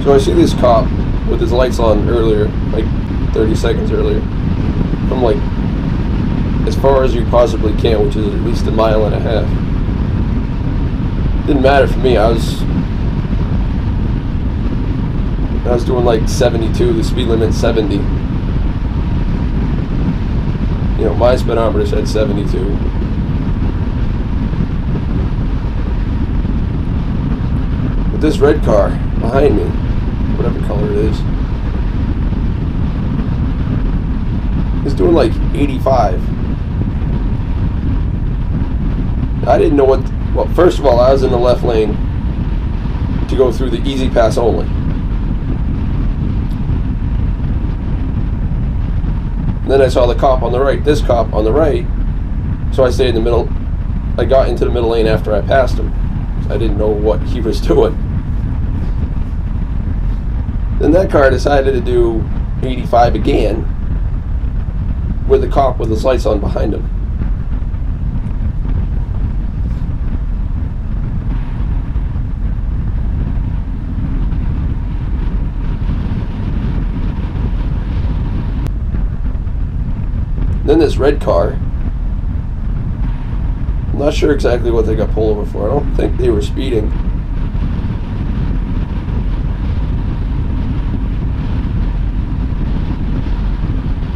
So I see this cop with his lights on earlier, like 30 seconds earlier, from like as far as you possibly can, which is at least 1.5 miles. Didn't matter for me. I was doing like 72, the speed limit 70. You know, my speedometer said 72. But this red car behind me, whatever color it is doing like 85. I didn't know what. Well, first of all, I was in the left lane to go through the easy pass only. And then I saw the cop on the right, this cop on the right, so I stayed in the middle. I got into the middle lane after I passed him. So I didn't know what he was doing. Then that car decided to do 85 again with the cop with his lights on behind him. Then this red car, I'm not sure exactly what they got pulled over for. I don't think they were speeding.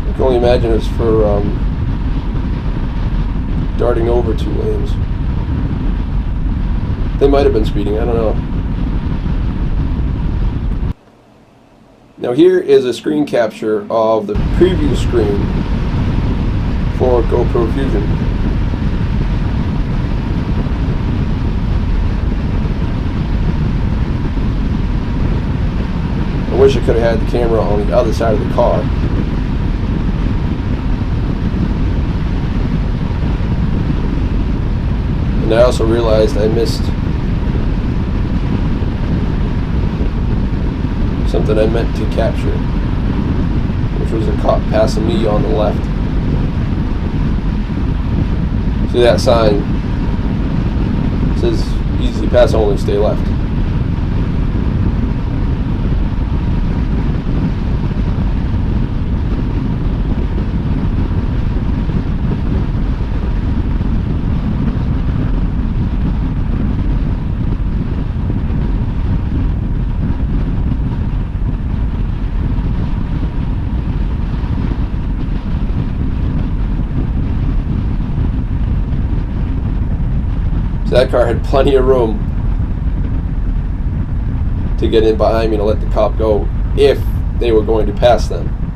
I can only imagine it's for darting over 2 lanes. They might have been speeding, I don't know. Now here is a screen capture of the preview screen for GoPro Fusion. I wish I could have had the camera on the other side of the car. And I also realized I missed something I meant to capture, which was a cop passing me on the left. See that sign? It says easy pass only, stay left. That car had plenty of room to get in behind me to let the cop go if they were going to pass them.